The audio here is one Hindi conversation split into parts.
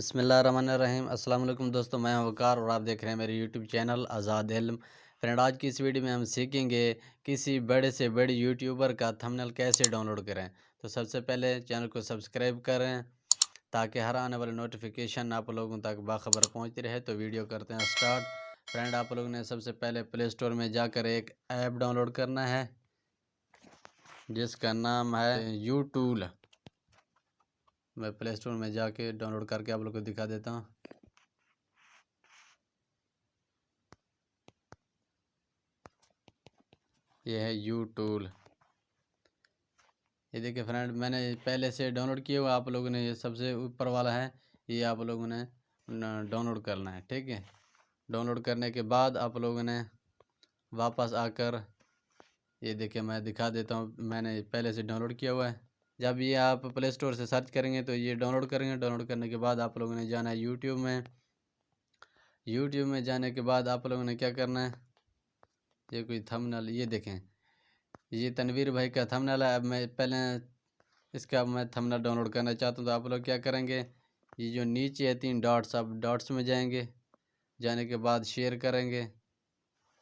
बिस्मिल्लाहिर्रहमानिर्रहीम। अस्सलाम वालेकुम दोस्तों, मैं हूं वकार और आप देख रहे हैं मेरे यूट्यूब चैनल आज़ाद इल्म। फ्रेंड, आज की इस वीडियो में हम सीखेंगे किसी बड़े से बड़े यूट्यूबर का थंबनेल कैसे डाउनलोड करें। तो सबसे पहले चैनल को सब्सक्राइब करें ताकि हर आने वाली नोटिफिकेशन आप लोगों तक बाखबर पहुंचती रहे। तो वीडियो करते हैं स्टार्ट। फ्रेंड, आप लोगों ने सबसे पहले प्ले स्टोर में जाकर एक ऐप डाउनलोड करना है जिसका नाम है यूटूल। मैं प्ले स्टोर में जाके डाउनलोड करके आप लोग को दिखा देता हूँ। ये है यूटूल। ये देखिए फ्रेंड, मैंने पहले से डाउनलोड किया हुआ, आप लोगों ने ये सबसे ऊपर वाला है, ये आप लोगों ने डाउनलोड करना है। ठीक है, डाउनलोड करने के बाद आप लोगों ने वापस आकर ये देखिए मैं दिखा देता हूँ, मैंने पहले से डाउनलोड किया हुआ है। जब ये आप प्ले स्टोर से सर्च करेंगे तो ये डाउनलोड करेंगे। डाउनलोड करने के बाद आप लोगों ने जाना है यूट्यूब में। यूट्यूब में जाने के बाद आप लोगों ने क्या करना है, ये कोई थंबनेल, ये देखें, ये तनवीर भाई का थंबनेल है। अब मैं पहले इसका मैं थंबनेल डाउनलोड करना चाहता हूँ तो आप लोग क्या करेंगे, ये जो नीचे है 3 डॉट्स, आप डॉट्स में जाएंगे। जाने के बाद शेयर करेंगे।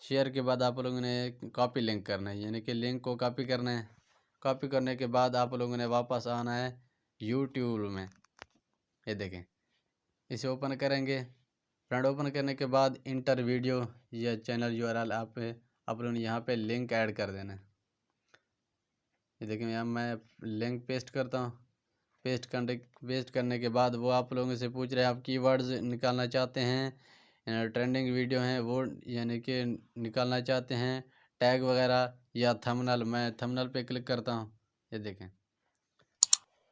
शेयर के बाद आप लोगों ने कॉपी लिंक करना है, यानी कि लिंक को कॉपी करना है। कॉपी करने के बाद आप लोगों ने वापस आना है यूट्यूब में। ये देखें, इसे ओपन करेंगे। फ्रेंड, ओपन करने के बाद इंटर वीडियो या चैनल यूआरएल आप लोगों ने यहाँ पे लिंक ऐड कर देना है। ये देखिए यहाँ मैं लिंक पेस्ट करता हूँ। पेस्ट करने के बाद वो आप लोगों से पूछ रहे हैं आप कीवर्ड्स निकालना चाहते हैं, ट्रेंडिंग वीडियो हैं वो यानी कि निकालना चाहते हैं, टैग वगैरह या थंबनेल। मैं थंबनेल पे क्लिक करता हूँ। ये देखें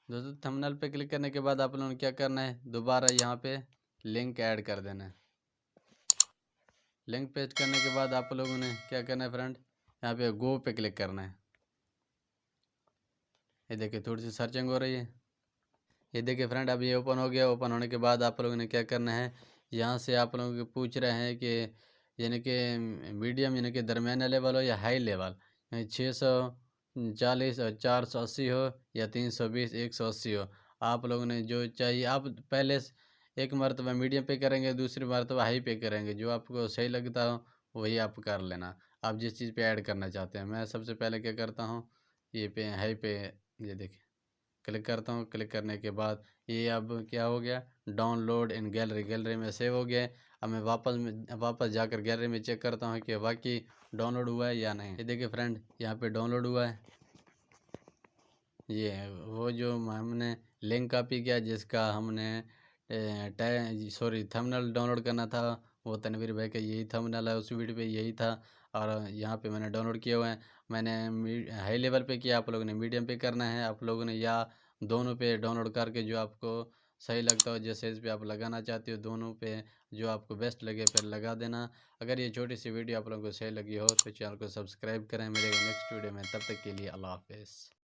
दोस्तों, थंबनेल पे क्लिक करने के बाद आप लोगों ने क्या करना है, दोबारा यहाँ पे लिंक ऐड कर देना है। लिंक पेस्ट करने के बाद आप लोगों ने क्या करना है फ्रेंड, यहाँ पे गो पे क्लिक करना है। ये देखिए थोड़ी सी सर्चिंग हो रही है। ये देखिए फ्रेंड, अब ये ओपन हो गया। ओपन होने के बाद आप लोगों ने क्या करना है, यहाँ से आप लोगों को पूछ रहे हैं कि यानी कि मीडियम यानी कि दरमियाना लेवल हो या हाई लेवल, 640 और 480 हो या 320 180 हो। आप लोगों ने जो चाहिए, आप पहले एक मरतबा मीडियम पे करेंगे, दूसरी मरतबा हाई पे करेंगे, जो आपको सही लगता हो वही आप कर लेना। आप जिस चीज़ पे ऐड करना चाहते हैं। मैं सबसे पहले क्या करता हूँ, ये पे हाई पे, ये देखिए क्लिक करता हूँ। क्लिक करने के बाद ये अब क्या हो गया, डाउनलोड इन गैलरी, गैलरी में सेव हो गया है। अब मैं वापस जाकर गैलरी में चेक करता हूँ कि वाकई डाउनलोड हुआ है या नहीं। ये देखिए फ्रेंड, यहाँ पे डाउनलोड हुआ है। ये है वो जो हमने लिंक कॉपी किया, जिसका हमने थंबनेल डाउनलोड करना था, वो तनवीर भाई का यही थंबनेल है, उस वीडियो पे यही था। और यहाँ पे मैंने डाउनलोड किया हुआ है। मैंने हाई लेवल पे किया, आप लोगों ने मीडियम पे करना है। आप लोगों ने या दोनों पे डाउनलोड करके जो आपको सही लगता हो, जिस साइज़ पे आप लगाना चाहते हो, दोनों पे जो आपको बेस्ट लगे फिर लगा देना। अगर ये छोटी सी वीडियो आप लोगों को सही लगी हो तो चैनल को सब्सक्राइब करें। मेरे नेक्स्ट वीडियो में, तब तक के लिए अल्लाह हाफिज़।